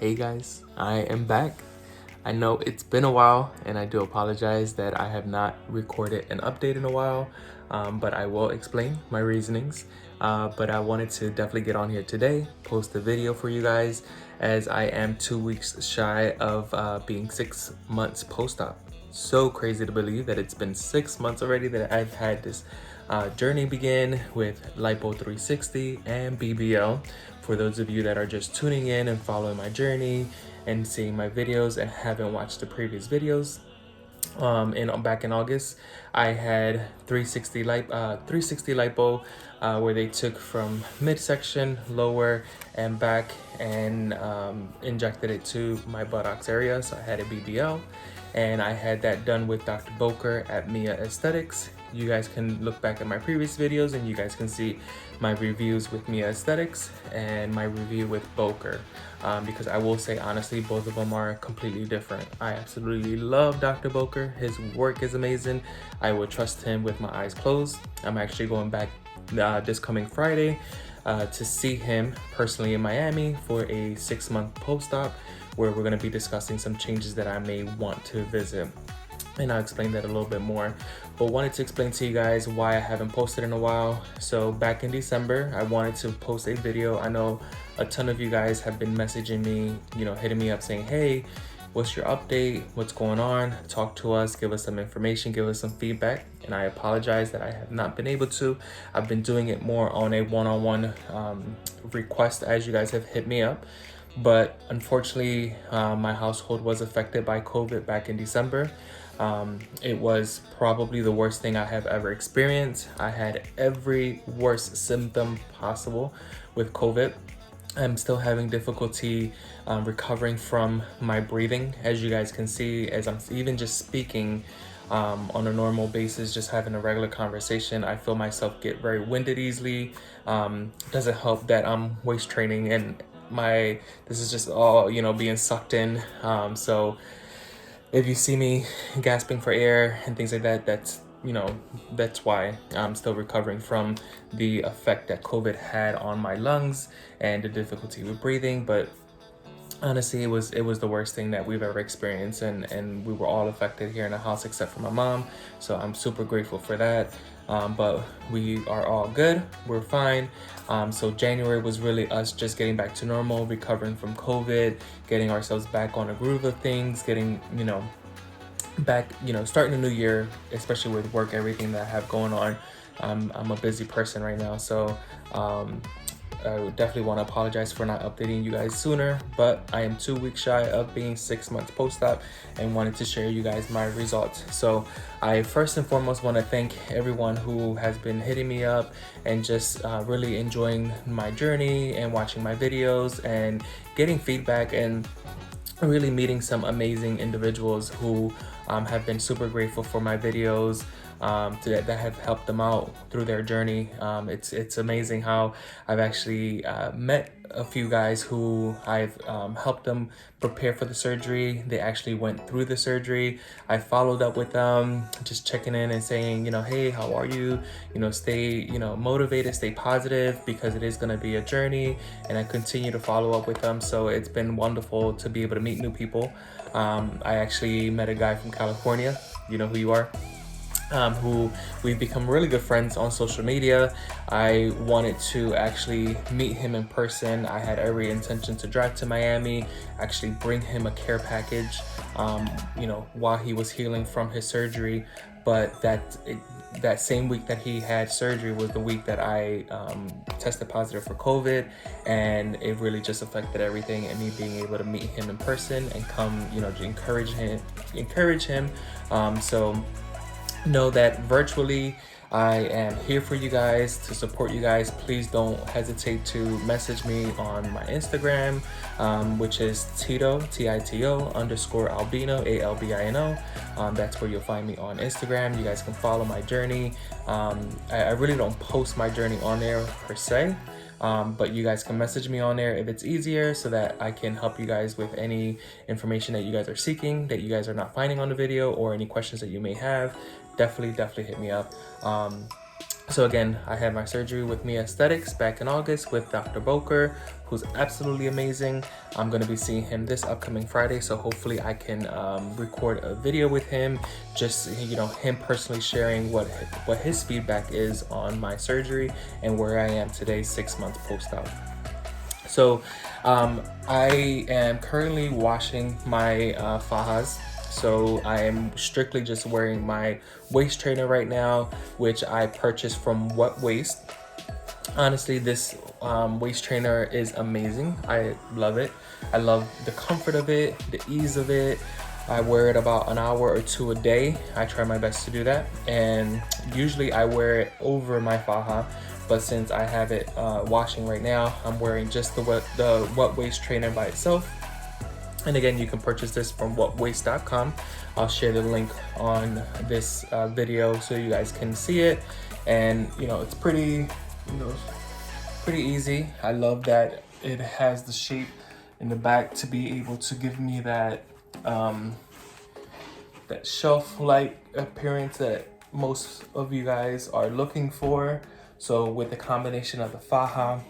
Hey guys, I am back. I know it's been a while and I do apologize that I have not recorded an update in a while, but I will explain my reasonings. But I wanted to definitely get on here today, post a video for you guys as I am 2 weeks shy of being 6 months post-op. So crazy to believe that it's been 6 months already that I've had this journey begin with lipo 360 and BBL. For those of you that are just tuning in and following my journey and seeing my videos and haven't watched the previous videos, back in August, I had 360 lipo, where they took from midsection, lower, and back, and injected it to my buttocks area. So I had a BBL, and I had that done with Dr. Boker at Mia Aesthetics. You guys can look back at my previous videos and you guys can see my reviews with Mia Aesthetics and my review with Boker, because I will say honestly, both of them are completely different. I absolutely love Dr. Boker. His work is amazing. I would trust him with my eyes closed. I'm actually going back this coming Friday to see him personally in Miami for a 6-month post-op, where we're going to be discussing some changes that I may want to visit, and I'll explain that a little bit more. But wanted to explain to you guys why I haven't posted in a while. So back in December, I wanted to post a video. I know a ton of you guys have been messaging me, hitting me up saying, hey, what's your update? What's going on? Talk to us, give us some information, give us some feedback. And I apologize that I have not been able to. I've been doing it more on a one-on-one request as you guys have hit me up. But unfortunately, my household was affected by COVID back in December. It was probably the worst thing I have ever experienced. I had every worst symptom possible with COVID. I'm still having difficulty recovering from my breathing, as you guys can see, as I'm even just speaking on a normal basis, just having a regular conversation. I feel myself get very winded easily. Doesn't help that I'm waist training and this is just all being sucked in. So if you see me gasping for air and things like that, that's why I'm still recovering from the effect that COVID had on my lungs and the difficulty with breathing. But honestly, it was the worst thing that we've ever experienced, and we were all affected here in the house except for my mom. So I'm super grateful for that. But we are all good, we're fine. So January was really us just getting back to normal, recovering from COVID, getting ourselves back on a groove of things, getting, back, starting a new year, especially with work, everything that I have going on. I'm a busy person right now, so I would definitely want to apologize for not updating you guys sooner, but I am 2 weeks shy of being 6 months post-op and wanted to share you guys my results. So I first and foremost want to thank everyone who has been hitting me up and just really enjoying my journey and watching my videos and getting feedback, and really meeting some amazing individuals who have been super grateful for my videos, that have helped them out through their journey. It's amazing how I've actually met a few guys who I've helped them prepare for the surgery. They actually went through the surgery. I followed up with them, just checking in and saying, hey, how are you? Stay, motivated, stay positive, because it is going to be a journey, and I continue to follow up with them. So it's been wonderful to be able to meet new people. I actually met a guy from California, you know who you are, who we've become really good friends on social media. I wanted to actually meet him in person. I had every intention to drive to Miami, actually bring him a care package, while he was healing from his surgery. But that same week that he had surgery was the week that I tested positive for COVID, and it really just affected everything. And me being able to meet him in person and come, to encourage him. So know that virtually I am here for you guys, to support you guys. Please don't hesitate to message me on my Instagram, which is Tito, Tito _albino, ALBINO. That's where you'll find me on Instagram. You guys can follow my journey. I really don't post my journey on there per se, but you guys can message me on there if it's easier, so that I can help you guys with any information that you guys are seeking, that you guys are not finding on the video, or any questions that you may have. Definitely hit me up. So again, I had my surgery with Me Aesthetics back in August with Dr. Boker, who's absolutely amazing. I'm gonna be seeing him this upcoming Friday, so hopefully I can record a video with him, just him personally sharing what his feedback is on my surgery and where I am today, 6 months post-op. So I am currently washing my fajas. So I am strictly just wearing my waist trainer right now, which I purchased from What Waist. Honestly, this waist trainer is amazing. I love it. I love the comfort of it, the ease of it. I wear it about an hour or two a day. I try my best to do that. And usually I wear it over my faja, but since I have it washing right now, I'm wearing just the What Waist trainer by itself. And again, you can purchase this from whatwaist.com. I'll share the link on this video so you guys can see it. And it's pretty, pretty easy. I love that it has the shape in the back to be able to give me that that shelf-like appearance that most of you guys are looking for. So with the combination of the faja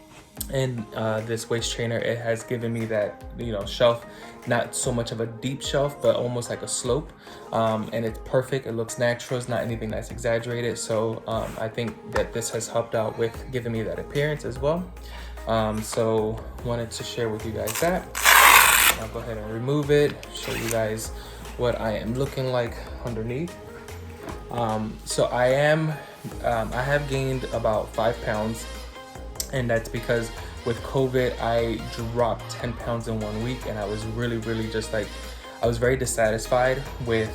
and this waist trainer, it has given me that shelf, not so much of a deep shelf, but almost like a slope, and it's perfect. It looks natural. It's not anything that's exaggerated. So I think that this has helped out with giving me that appearance as well. So wanted to share with you guys that. I'll go ahead and remove it, show you guys what I am looking like underneath. So I have gained about 5 pounds, and that's because with COVID, I dropped 10 pounds in 1 week, and I was really just like, I was very dissatisfied with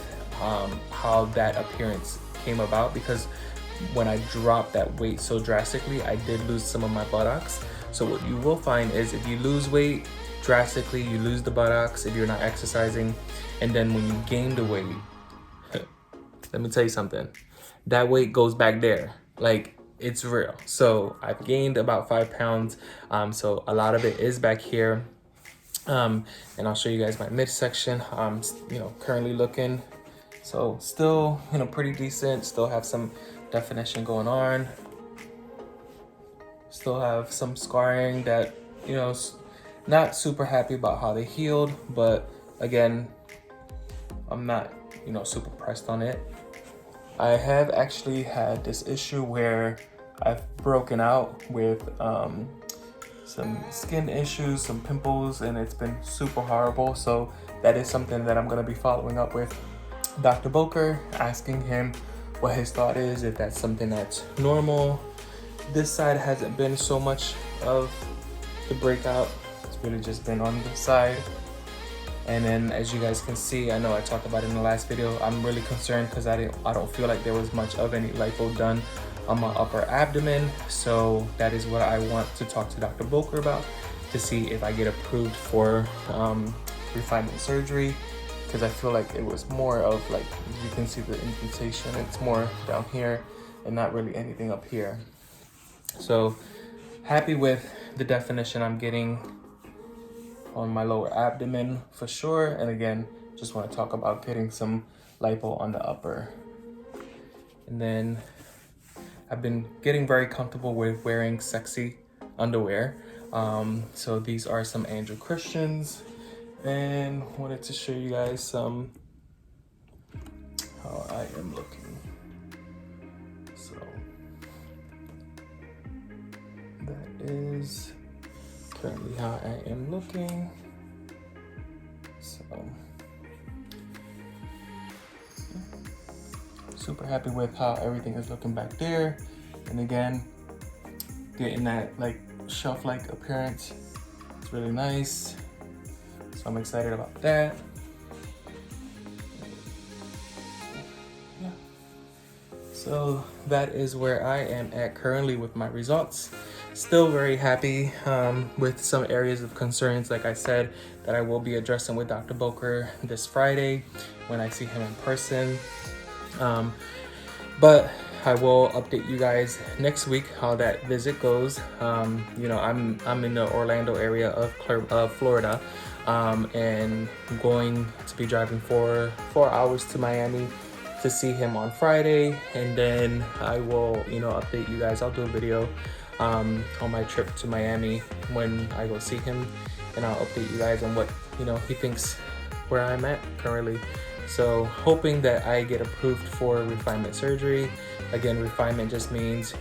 how that appearance came about, because when I dropped that weight so drastically, I did lose some of my buttocks. So what you will find is if you lose weight drastically, you lose the buttocks if you're not exercising, and then when you gain the weight, let me tell you something, that weight goes back there. Like, it's real. So I've gained about 5 pounds. So a lot of it is back here. And I'll show you guys my midsection. I'm, currently looking. So still, pretty decent. Still have some definition going on. Still have some scarring that, not super happy about how they healed. But again, I'm not, super pressed on it. I have actually had this issue where I've broken out with some skin issues, some pimples, and it's been super horrible. So that is something that I'm gonna be following up with Dr. Boker, asking him what his thought is, if that's something that's normal. This side hasn't been so much of the breakout. It's really just been on this side. And then as you guys can see, I know I talked about it in the last video, I'm really concerned because I don't feel like there was much of any lipo done on my upper abdomen. So that is what I want to talk to Dr. Boker about, to see if I get approved for refinement surgery, because I feel like it was more of, like, you can see the indentation, it's more down here and not really anything up here. So happy with the definition I'm getting on my lower abdomen for sure. And again, just want to talk about getting some lipo on the upper. And then I've been getting very comfortable with wearing sexy underwear. So these are some Andrew Christians, and wanted to show you guys some how I am looking. So that is currently how I am looking. So super happy with how everything is looking back there. And again, getting that like shelf-like appearance. It's really nice. So I'm excited about that. Yeah. So that is where I am at currently with my results. Still very happy with some areas of concerns, like I said, that I will be addressing with Dr. Boker this Friday when I see him in person. But I will update you guys next week how that visit goes. You know, I'm in the Orlando area of Florida, and I'm going to be driving 4 hours to Miami to see him on Friday, and then I will, update you guys. I'll do a video on my trip to Miami when I go see him, and I'll update you guys on what, he thinks where I'm at currently. So hoping that I get approved for refinement surgery. Again, refinement just means,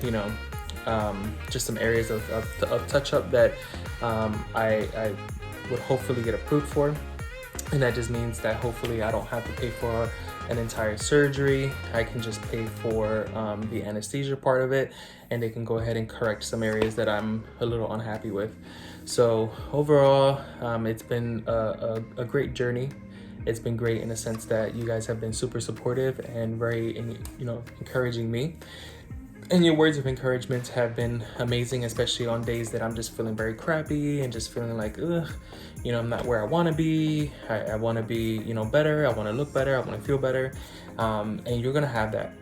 just some areas of touch up that I would hopefully get approved for. And that just means that hopefully I don't have to pay for an entire surgery. I can just pay for the anesthesia part of it, and they can go ahead and correct some areas that I'm a little unhappy with. So overall, it's been a great journey. It's been great in the sense that you guys have been super supportive and very, encouraging me. And your words of encouragement have been amazing, especially on days that I'm just feeling very crappy and just feeling like, ugh, I'm not where I want to be. I want to be, better. I want to look better. I want to feel better. And you're going to have that.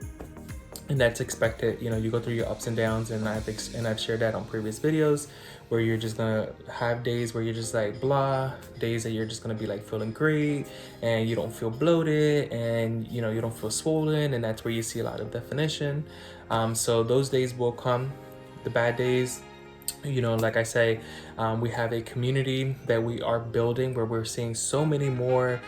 And that's expected. You go through your ups and downs, and I've shared that on previous videos, where you're just gonna have days where you're just like blah, days that you're just gonna be like feeling great, and you don't feel bloated, and you don't feel swollen, and that's where you see a lot of definition. So those days will come, the bad days. Like I say, we have a community that we are building where we're seeing so many more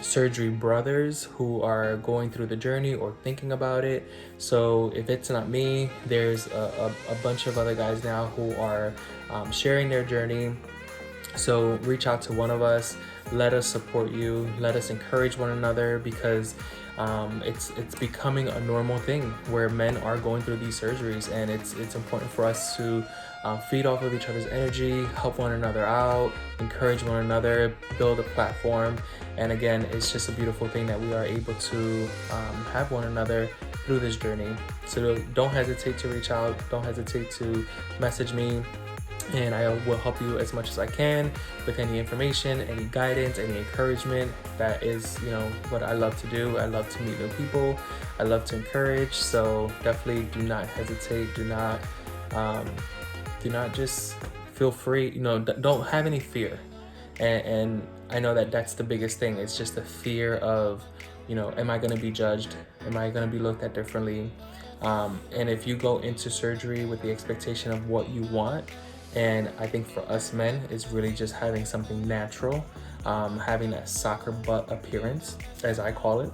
surgery brothers who are going through the journey or thinking about it. So if it's not me, there's a bunch of other guys now who are sharing their journey. So reach out to one of us, let us support you, let us encourage one another, because it's becoming a normal thing where men are going through these surgeries, and it's important for us to feed off of each other's energy, help one another out, encourage one another, build a platform. And again, it's just a beautiful thing that we are able to have one another through this journey. So don't hesitate to reach out, don't hesitate to message me, and I will help you as much as I can with any information, any guidance, any encouragement. That is, what I love to do. I love to meet new people. I love to encourage. So definitely do not hesitate. Do not just feel free. Don't have any fear. And I know that that's the biggest thing. It's just the fear of, am I going to be judged? Am I going to be looked at differently? And if you go into surgery with the expectation of what you want, and I think for us men, it's really just having something natural, having that soccer butt appearance, as I call it.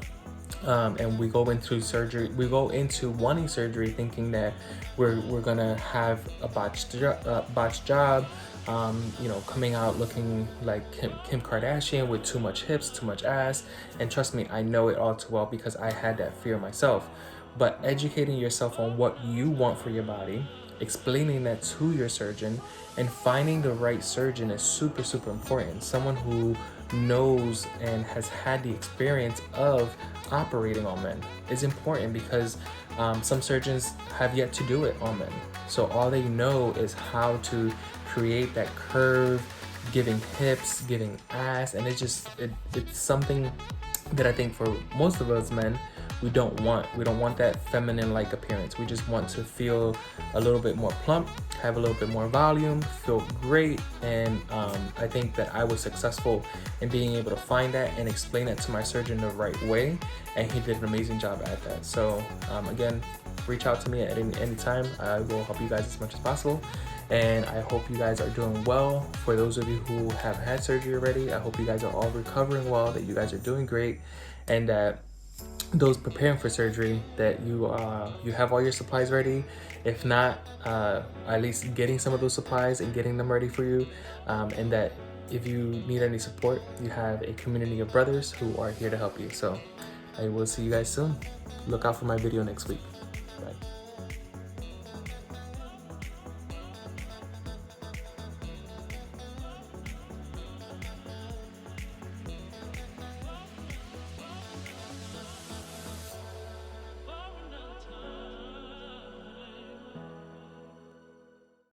And we go into surgery, we go into wanting surgery thinking that we're gonna have a botched job, coming out looking like Kim Kardashian with too much hips, too much ass. And trust me, I know it all too well because I had that fear myself. But educating yourself on what you want for your body, explaining that to your surgeon, and finding the right surgeon is super, super important. Someone who knows and has had the experience of operating on men is important, because some surgeons have yet to do it on men. So all they know is how to create that curve, giving hips, giving ass, and it's something that I think for most of us men, we don't want. We don't want that feminine-like appearance. We just want to feel a little bit more plump, have a little bit more volume, feel great. And I think that I was successful in being able to find that and explain that to my surgeon the right way. And he did an amazing job at that. So again, reach out to me at any time. I will help you guys as much as possible. And I hope you guys are doing well. For those of you who have had surgery already, I hope you guys are all recovering well, that you guys are doing great, and that those preparing for surgery, that you have all your supplies ready. If not, at least getting some of those supplies and getting them ready for you, and that if you need any support, you have a community of brothers who are here to help you. So I will see you guys soon. Look out for my video next week. Bye.